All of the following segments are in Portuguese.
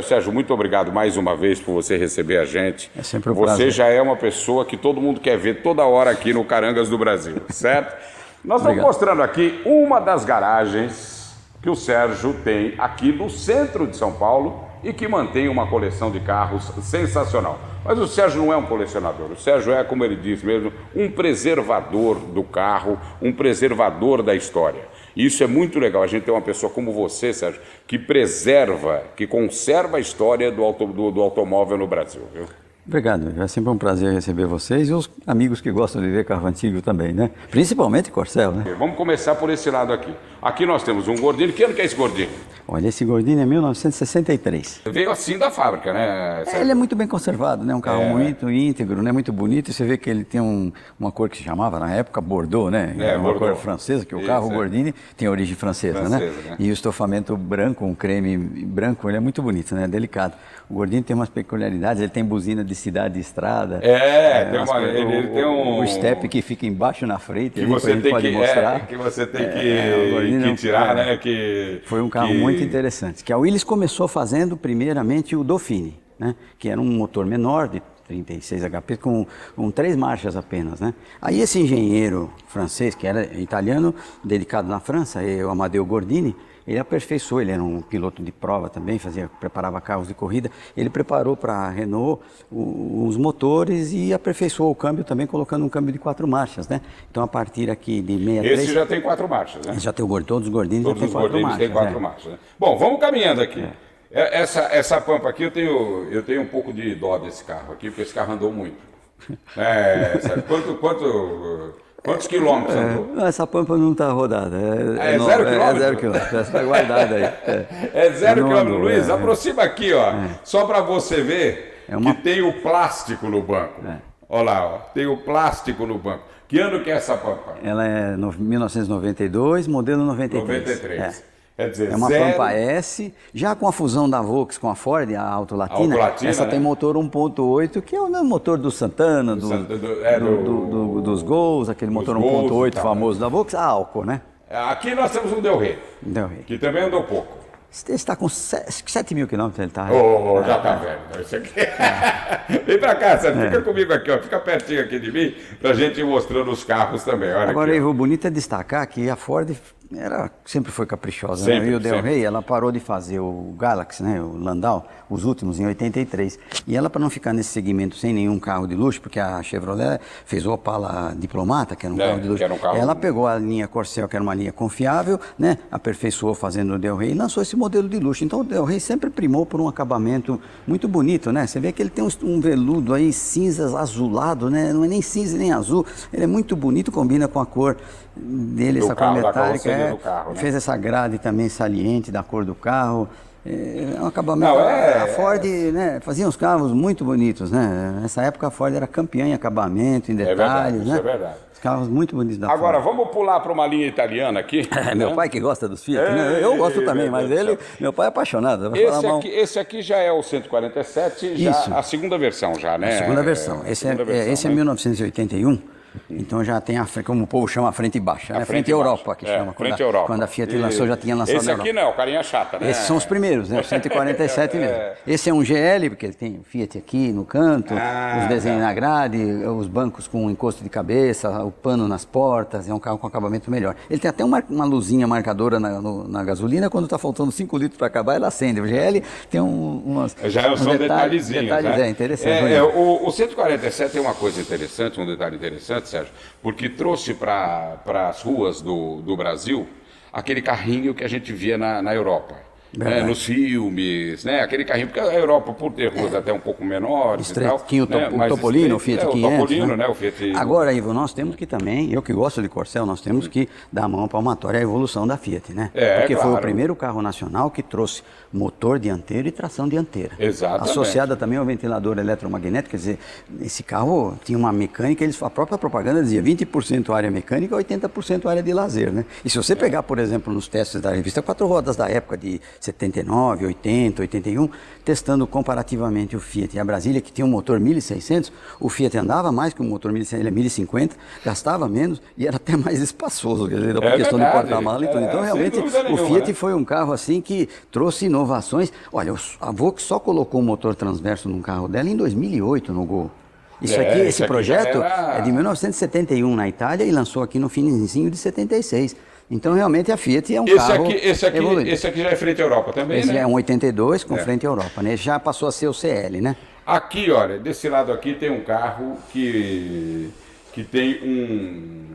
Sérgio, muito obrigado mais uma vez por você receber a gente. É sempre um prazer. Você já é uma pessoa que todo mundo quer ver toda hora aqui no Carangas do Brasil, certo? Nós estamos mostrando aqui uma das garagens que o Sérgio tem aqui no centro de São Paulo e que mantém uma coleção de carros sensacional. Mas o Sérgio não é um colecionador, o Sérgio é, como ele diz mesmo, um preservador do carro, um preservador da história. E isso é muito legal, a gente tem uma pessoa como você, Sérgio, que preserva, que conserva a história do automóvel no Brasil, viu? Obrigado, é sempre um prazer receber vocês e os amigos que gostam de ver carro antigo também, né? Principalmente Corcel, né? Vamos começar por esse lado aqui. Aqui nós temos um Gordini. Que ano que é esse Gordini? Olha, esse Gordini é 1963. Veio assim da fábrica, né? Ele é muito bem conservado, né? Um carro muito íntegro, né? Muito bonito. E você vê que ele tem uma cor que se chamava, na época, Bordeaux, né? Uma cor francesa, que o carro Gordini tem origem francesa, né? E o estofamento branco, um creme branco, ele é muito bonito, né? Delicado. O Gordini tem umas peculiaridades, ele tem buzina de cidade e estrada. Ele tem um... O step que fica embaixo na frente, que você tem pode mostrar. Que você tem que tirar, né? Foi um carro muito interessante. Que a Willys começou fazendo primeiramente o Dauphine, né? Que era um motor menor de 36 HP com 3 marchas apenas, né? Aí esse engenheiro francês, que era italiano, dedicado na França, o Amadeo Gordini, ele aperfeiçoou, ele era um piloto de prova também, preparava carros de corrida. Ele preparou para a Renault os motores e aperfeiçoou o câmbio também, colocando um câmbio de 4 marchas, né? Então, a partir aqui de 63... Esse já tem 4 marchas, né? Já tem todos os Gordini já tem 4 marchas. Tem 4 marchas, né? Bom, vamos caminhando aqui. Essa Pampa aqui, eu tenho um pouco de dó desse carro aqui, porque esse carro andou muito. Quantos quilômetros andou? Essa Pampa não está rodada. É 0 quilômetro? É 0 quilômetro, essa está guardada aí. É 0 quilômetro, Luiz, aproxima aqui, ó, só para você ver que tem o plástico no banco. Olha lá, ó, tem o plástico no banco. Que ano que é essa Pampa? Ela é 1992, modelo 93. 93. Quer dizer, é uma Pampa S, já com a fusão da Volks com a Ford, a Auto Latina, essa tem motor 1.8, que é o mesmo motor do Santana, dos Gols, aquele motor 1.8 famoso da Volks, a Alco, né? Aqui nós temos um Del Rey, que também andou pouco. Ele está com 7 mil quilômetros, ele está. Já está velho. Esse aqui. Vem para cá, Sérgio, fica comigo aqui, ó, fica pertinho aqui de mim, para a gente ir mostrando os carros também. Olha agora, aqui, o bonito é destacar que a Ford sempre foi caprichosa, sempre, né? E o Del Rey, ela parou de fazer o Galaxy, né? O Landau, os últimos, em 83. E ela, para não ficar nesse segmento sem nenhum carro de luxo, porque a Chevrolet fez o Opala Diplomata, que era um carro de luxo, ela pegou a linha Corcel, que era uma linha confiável, né? Aperfeiçoou fazendo o Del Rey e lançou esse modelo de luxo. Então o Del Rey sempre primou por um acabamento muito bonito, né? Você vê que ele tem um veludo aí cinza azulado, né? Não é nem cinza nem azul, ele é muito bonito, combina com a cor dele, essa cor metálica. Carro, né? Fez essa grade também saliente da cor do carro. É um acabamento. A Ford, né, fazia uns carros muito bonitos, né? Nessa época a Ford era campeã em acabamento, em detalhes, né? Isso é verdade. Os carros muito bonitos da Ford. Agora, vamos pular para uma linha italiana aqui. Meu pai que gosta dos Fiat, né? Eu gosto também, mas meu pai é apaixonado. Esse aqui já é o 147, a segunda versão já, né? A segunda versão. Esse é 1981. Então já tem como o povo chama a frente baixa, né? Frente Europa, que chama. Quando a Fiat lançou, já tinha lançado esse aqui não, o carinha chata, né? Esses são os primeiros, né? O 147 mesmo. Esse é um GL, porque ele tem o Fiat aqui no canto, os desenhos na grade, os bancos com encosto de cabeça, o pano nas portas, é um carro com acabamento melhor. Ele tem até uma luzinha marcadora na gasolina, quando está faltando 5 litros para acabar, ela acende. O GL tem são detalhezinhos, né? Interessante. O 147 tem uma coisa interessante, um detalhe interessante, Sérgio, porque trouxe para as ruas do Brasil aquele carrinho que a gente via na Europa. Né, nos filmes, né, aquele carrinho, porque a Europa, por ter ruas até um pouco menores e tal, o Topolino, o Fiat 500, o Topolino, né, o Fiat... Agora, Ivo, nós temos que também, eu que gosto de Corcel, nós temos que dar a mão palmatória à evolução da Fiat, né? Porque foi o primeiro carro nacional que trouxe motor dianteiro e tração dianteira. Exatamente. Associada também ao ventilador eletromagnético, quer dizer, esse carro tinha uma mecânica, a própria propaganda dizia 20% área mecânica e 80% área de lazer, né? E se você pegar, por exemplo, nos testes da revista 4 Rodas da época de 79, 80, 81, testando comparativamente o Fiat e a Brasília, que tinha um motor 1600, o Fiat andava mais que o motor 1600, ele é 1050, gastava menos e era até mais espaçoso, quer dizer, por questão do porta-mala e tudo. Então, realmente, o Fiat foi um carro assim que trouxe inovações. Olha, a Volkswagen só colocou o motor transverso num carro dela em 2008 no Gol. Esse projeto é de 1971 na Itália e lançou aqui no finzinho de 76. Então, realmente, a Fiat é um carro evoluído. Esse aqui já é frente à Europa também, esse né? é um 82 com frente à Europa, né? Já passou a ser o CL, né? Aqui, olha, desse lado aqui tem um carro que tem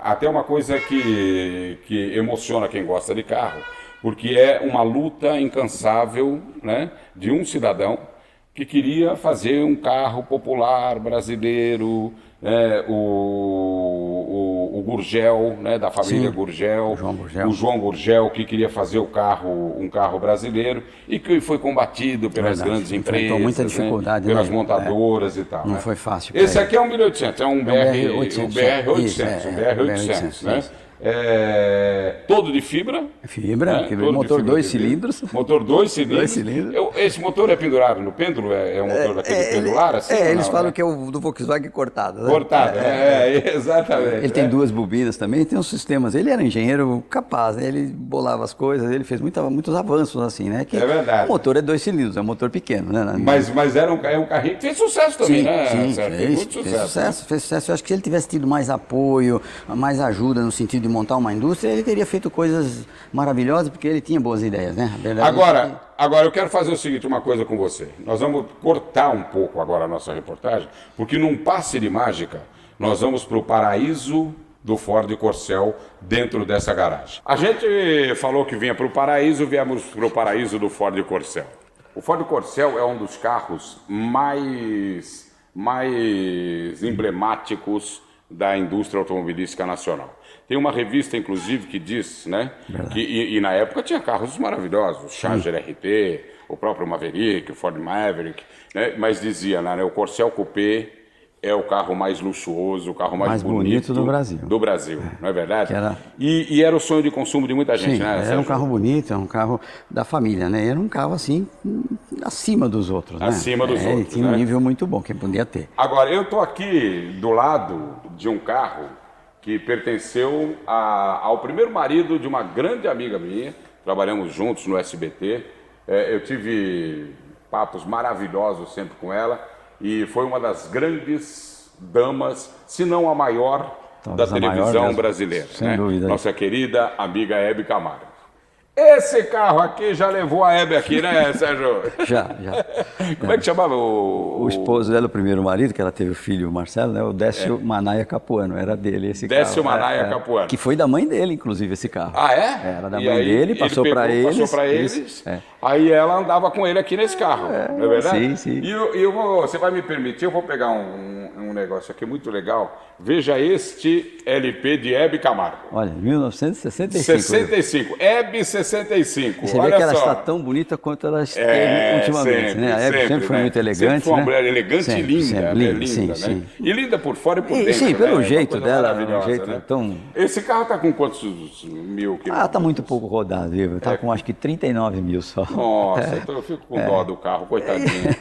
até uma coisa que emociona quem gosta de carro, porque é uma luta incansável, né, de um cidadão que queria fazer um carro popular brasileiro, né, o Gurgel, né, da família Gurgel, o João Gurgel, que queria fazer um carro brasileiro e que foi combatido pelas grandes empresas, muita dificuldade, né, pelas montadoras e tal. Não né? foi fácil. Esse aqui é um 1800, é um BR-800, né? Todo de fibra. Fibra, motor 2 cilindros. Motor 2 cilindros. Esse motor é pendurado no pêndulo? É um motor daquele pendular? Assim, eles falam que é o do Volkswagen cortado. Né? Cortado, exatamente. Ele tem duas bobinas também, tem uns sistemas. Ele era engenheiro capaz, né? Ele bolava as coisas, ele fez muitos avanços assim, né? Que é verdade. O motor é 2 cilindros, é um motor pequeno, né? Mas é um carrinho que fez sucesso também, né? Sim, fez sucesso. Eu acho que se ele tivesse tido mais apoio, mais ajuda no sentido de montar uma indústria, ele teria feito coisas maravilhosas, porque ele tinha boas ideias, né? Agora eu quero fazer o seguinte, uma coisa com você. Nós vamos cortar um pouco agora a nossa reportagem, porque num passe de mágica, nós vamos para o paraíso do Ford Corcel dentro dessa garagem. A gente falou que vinha para o paraíso, viemos para o paraíso do Ford Corcel. O Ford Corcel é um dos carros mais emblemáticos da indústria automobilística nacional. Tem uma revista, inclusive, que diz, né, que na época tinha carros maravilhosos, o Charger RT, o próprio Maverick, o Ford Maverick, né, mas dizia, né, o Corcel Coupé é o carro mais luxuoso, o carro mais bonito do Brasil. Não é verdade? E era o sonho de consumo de muita gente, né? Era um carro bonito, era um carro da família, né? Era um carro, assim, acima dos outros, né? Acima dos outros, tinha um nível muito bom que podia ter. Agora, eu estou aqui do lado de um carro que pertenceu ao primeiro marido de uma grande amiga minha, trabalhamos juntos no SBT, eu tive papos maravilhosos sempre com ela, e foi uma das grandes damas, se não a maior, da televisão brasileira. Sem dúvida. Nossa querida amiga Hebe Camargo. Esse carro aqui já levou a Hebe aqui, né, Sérgio? Já. Como é que chamava o esposo dela, o primeiro marido, que ela teve o filho, o Marcelo, né? O Décio Manaia Capuano, era dele esse carro. Décio Manaia Capuano. Que foi da mãe dele, inclusive, esse carro. Ah, é? Era da mãe dele, passou para eles. Passou para eles. Aí ela andava com ele aqui nesse carro, não é verdade? Sim. E você vai me permitir, eu vou pegar um negócio aqui muito legal. Veja este LP de Hebe Camargo. Olha, 1965. 65, Hebe 65. Você vê que ela está tão bonita quanto ela esteve ultimamente, sempre, né? A Hebe sempre foi muito elegante, sempre foi uma mulher elegante sempre, e linda, sempre, linda, sim, né? E linda por fora e por dentro. Sim, pelo né? jeito dela, um jeito né? tão... Esse carro está com quantos mil quilômetros? Está muito pouco rodado, viu? Está com acho que 39 mil só. Nossa, eu fico com dó do carro, coitadinho.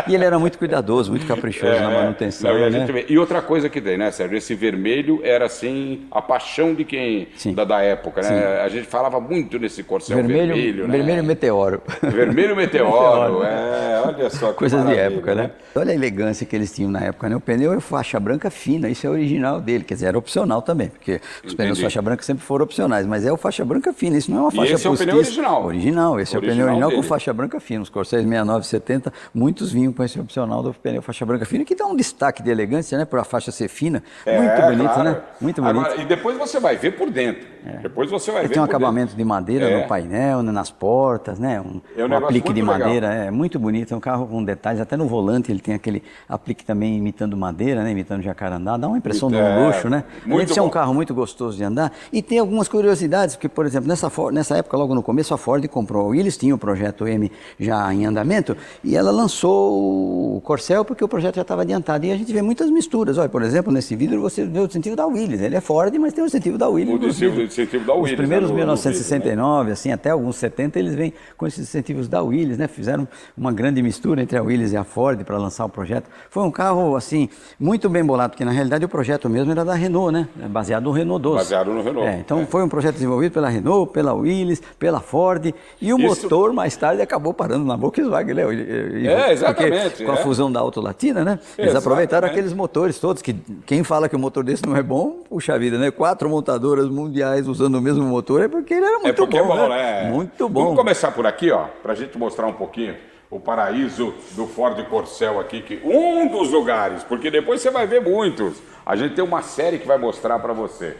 E ele era muito cuidadoso, muito caprichoso na manutenção, né? E outra coisa que tem, né, Sérgio? Esse vermelho era, assim, a paixão de quem... Da época, né? Sim. A gente falava muito nesse Corcel vermelho, né? Vermelho meteoro. Vermelho meteoro, olha só que coisas de época, né? Olha a elegância que eles tinham na época, né? O pneu é faixa branca fina, isso é original dele, quer dizer, era opcional também, porque os pneus faixa branca sempre foram opcionais, mas é o faixa branca fina, isso não é uma faixa postiça. E esse é o pneu original? Original, esse é o pneu original com faixa branca fina. Os Corsairs 69 e 70, muitos vinham com esse opcional do pneu faixa branca fina, que dá um destaque de elegância, né? Por a faixa ser fina, muito bonito, claro, né? Muito bonito. Agora, e depois você vai ver por dentro. Depois você vai ver. Tem um acabamento de madeira no painel, nas portas, né? Um aplique de madeira, é muito bonito. É um carro com detalhes, até no volante ele tem aquele aplique também imitando madeira, né? Imitando jacarandá, dá uma impressão de um luxo, né? Esse é um carro muito gostoso de andar. E tem algumas curiosidades, porque, por exemplo, nessa época, logo no começo, a Ford comprou a Willys, tinha o projeto M já em andamento, e ela lançou o Corcel porque o projeto já estava adiantado. e a gente vê muitas misturas. Olha, por exemplo, nesse vidro você vê o distintivo da Willys. Ele é Ford, mas tem o distintivo da Willys. O distintivo da Willys. Os primeiros, né, 1969, vídeo, né? assim, até alguns 70, eles vêm com esses distintivos da Willys, né? Fizeram uma grande mistura entre a Willys e a Ford para lançar o projeto. Foi um carro, assim, muito bem bolado, porque na realidade o projeto mesmo era da Renault, né? Baseado no Renault 12. Baseado no Renault. Então foi um projeto desenvolvido pela Renault, pela Willys, pela Ford, e o motor mais tarde acabou parando na Volkswagen, né? Exatamente. Com a fusão da Auto Latina, né? Eles aproveitaram aqueles motores todos, que quem fala que o motor desse não é bom, puxa vida, né? 4 montadoras mundiais usando o mesmo motor, é porque ele era muito bom, né? Muito bom. Vamos começar por aqui, ó, pra gente mostrar um pouquinho o paraíso do Ford Corcel aqui, que um dos lugares, porque depois você vai ver muitos. A gente tem uma série que vai mostrar para você.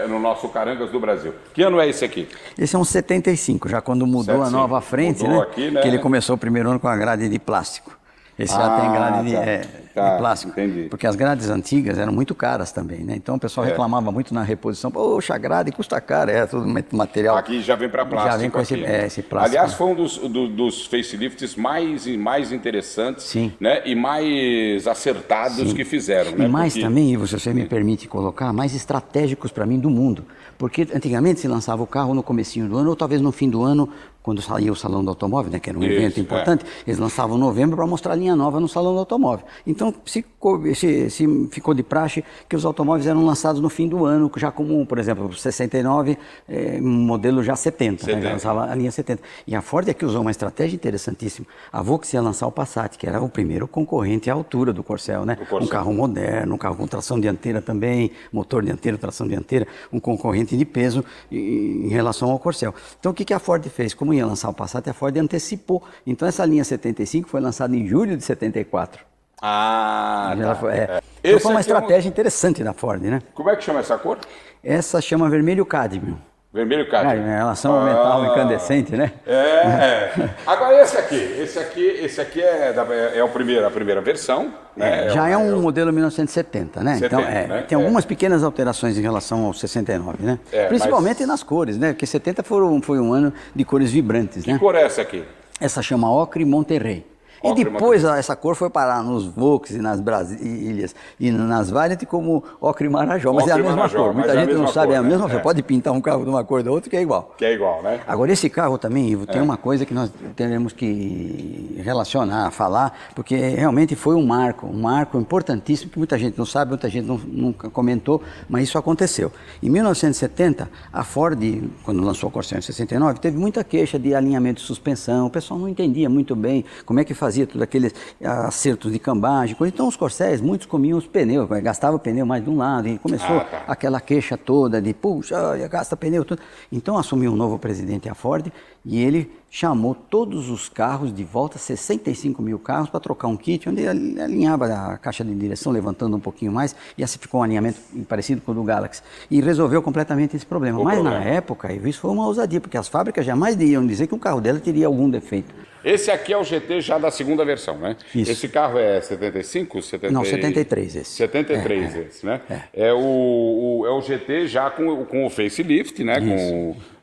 No nosso Carangas do Brasil. Que ano é esse aqui? Esse é um 75, já quando mudou a nova frente, né? Aqui, né? Que ele começou o primeiro ano com a grade de plástico. Esse já tem grade de plástico. Entendi. Porque as grades antigas eram muito caras também, né? Então o pessoal reclamava muito na reposição. Poxa, a grade custa caro, é tudo material. Aqui já vem para plástico. Já vem com esse plástico. Aliás, foi um dos facelifts mais interessantes. Sim. Né? E mais acertados que fizeram. E mais também, Ivo, se você me permite colocar, mais estratégicos para mim do mundo. Porque antigamente se lançava o carro no comecinho do ano, ou talvez no fim do ano, quando saía o Salão do Automóvel, né, que era um evento importante, eles lançavam em novembro para mostrar a linha nova no Salão do Automóvel. Então, se ficou de praxe que os automóveis eram lançados no fim do ano, já como, por exemplo, o 69, modelo já 70, né, já lançava a linha 70. E a Ford aqui usou uma estratégia interessantíssima. A Volkswagen ia lançar o Passat, que era o primeiro concorrente à altura do Corcel, né? Um carro moderno, um carro com tração dianteira também, motor dianteiro, tração dianteira, um concorrente de peso em relação ao Corcel. Então, o que a Ford fez? Como ia lançar o Passat, a Ford antecipou. Então essa linha 75 foi lançada em julho de 74. Então foi uma estratégia interessante da Ford, né? Como é que chama essa cor? Essa chama vermelho cádmio. Vermelho cádmio. Em relação ao metal incandescente, né? Agora esse aqui é a primeira versão, né? Já é um modelo 1970, né? 70, então, né? Tem algumas pequenas alterações em relação ao 69, né? Principalmente nas cores, né? Porque 70 foi um ano de cores vibrantes, né? Que cor é essa aqui? Essa chama Ocre Monterrey. E depois essa cor foi parar nos Volks e nas Brasílias e nas Variant como Ocre Marajó, mas é a mesma cor. Muita gente não sabe, é a mesma cor. Pode pintar um carro de uma cor da outra que é igual. Que é igual, né? Agora esse carro também, Ivo, tem uma coisa que nós teremos que relacionar, falar, porque realmente foi um marco importantíssimo, que muita gente não sabe, muita gente nunca comentou, mas isso aconteceu. Em 1970, a Ford, quando lançou o Corcel em 69, teve muita queixa de alinhamento de suspensão, o pessoal não entendia muito bem como é que fazia tudo aqueles acertos de cambagem, então os Corcéis, muitos comiam os pneus, gastava pneu mais de um lado, e começou aquela queixa toda de, puxa, gasta pneu, tudo. Então assumiu um novo presidente, a Ford, e ele chamou todos os carros de volta, 65 mil carros, para trocar um kit, onde ele alinhava a caixa de direção, levantando um pouquinho mais, e assim ficou um alinhamento parecido com o do Galaxy. E resolveu completamente esse problema. Mas na época, isso foi uma ousadia, porque as fábricas jamais iriam dizer que o carro dela teria algum defeito. Esse aqui é o GT já da segunda versão, né? Isso. Esse carro é 75? Não, 73 esse. 73 esse, né? É o GT já com o facelift, né?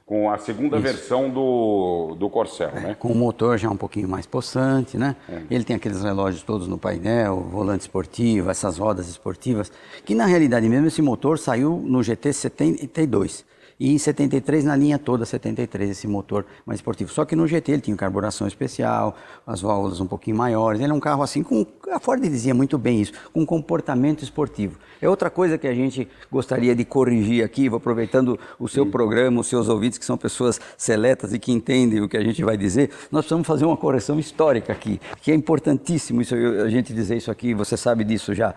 Com a segunda versão do Corcel, né? Com o motor já um pouquinho mais possante, né? Ele tem aqueles relógios todos no painel, volante esportivo, essas rodas esportivas, que na realidade mesmo esse motor saiu no GT 72. E em 73 na linha toda 73 esse motor mais esportivo. Só que no GT ele tinha carburação especial, as válvulas um pouquinho maiores. Ele é um carro assim, a Ford dizia muito bem isso, com comportamento esportivo. É outra coisa que a gente gostaria de corrigir aqui, vou aproveitando o seu programa, os seus ouvintes, que são pessoas seletas e que entendem o que a gente vai dizer, nós precisamos fazer uma correção histórica aqui, que é importantíssimo isso, a gente dizer isso aqui, você sabe disso já.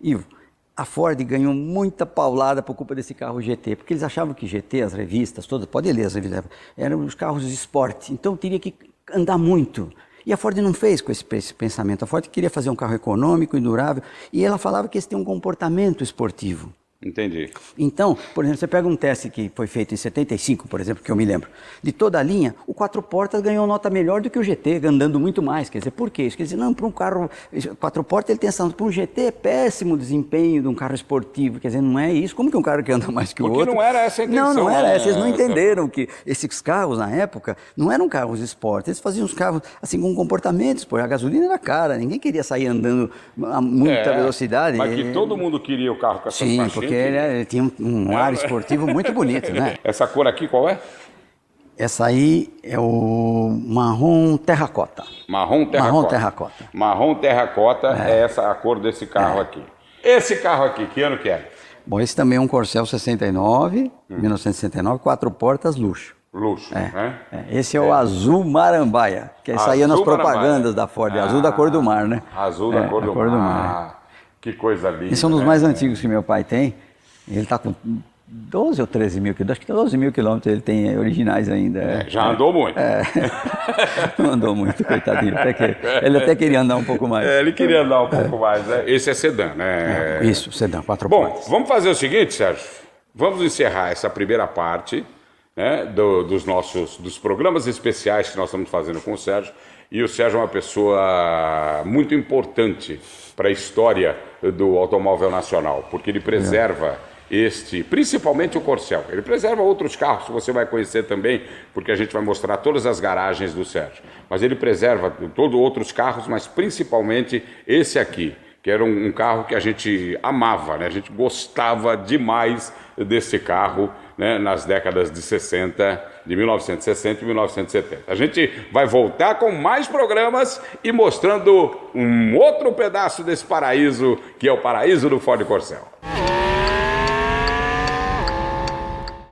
Ivo, a Ford ganhou muita paulada por culpa desse carro GT, porque eles achavam que GT, as revistas todas, pode ler as revistas, eram os carros de esporte, então teria que andar muito. E a Ford não fez com esse pensamento, a Ford queria fazer um carro econômico e durável, e ela falava que esse tem um comportamento esportivo. Entendi. Então, por exemplo, você pega um teste que foi feito em 75, por exemplo, que eu me lembro, de toda a linha, o 4 portas ganhou nota melhor do que o GT, andando muito mais. Quer dizer, por quê? Isso quer dizer, não, para um carro 4 portas ele tem essa nota, para um GT é péssimo desempenho de um carro esportivo, quer dizer, não é isso. Como que um carro que anda mais que o outro... Porque não era essa a intenção. Não era essa, eles não entenderam que esses carros, na época, não eram carros esportes, eles faziam os carros, assim, com comportamentos, pô, a gasolina era cara, ninguém queria sair andando a muita velocidade. Mas que todo mundo queria o carro com essa Sim, porque ele tinha um ar esportivo muito bonito, né? Essa cor aqui qual é? Essa aí é o marrom terracota. Marrom terracota. Marrom terracota. Marrom terracota é essa a cor desse carro aqui. Esse carro aqui, que ano que é? Bom, esse também é um Corcel 69, 1969, 4 portas, luxo. Luxo, né? Esse é o azul marambaia, que saía nas propagandas da Ford, azul da cor do mar, né? Azul da cor do mar. Que coisa linda. Esse é um dos mais antigos que meu pai tem. Ele está com 12 ou 13 mil quilômetros, acho que 12 mil quilômetros ele tem originais ainda. Já andou muito. Não andou muito, coitadinho. Ele até queria andar um pouco mais. Ele queria andar um pouco mais, né? Esse é sedã, né? Isso, sedã, 4 portas. Bom, vamos fazer o seguinte, Sérgio. Vamos encerrar essa primeira parte, né, dos programas especiais que nós estamos fazendo com o Sérgio. E o Sérgio é uma pessoa muito importante para a história do automóvel nacional, porque ele preserva principalmente o Corcel. Ele preserva outros carros que você vai conhecer também, porque a gente vai mostrar todas as garagens do Sérgio. Mas ele preserva todos outros carros, mas principalmente esse aqui, que era um carro que a gente amava, né? A gente gostava demais desse carro, né? Nas décadas de 60, de 1960 e 1970. A gente vai voltar com mais programas e mostrando um outro pedaço desse paraíso, que é o paraíso do Ford Corcel.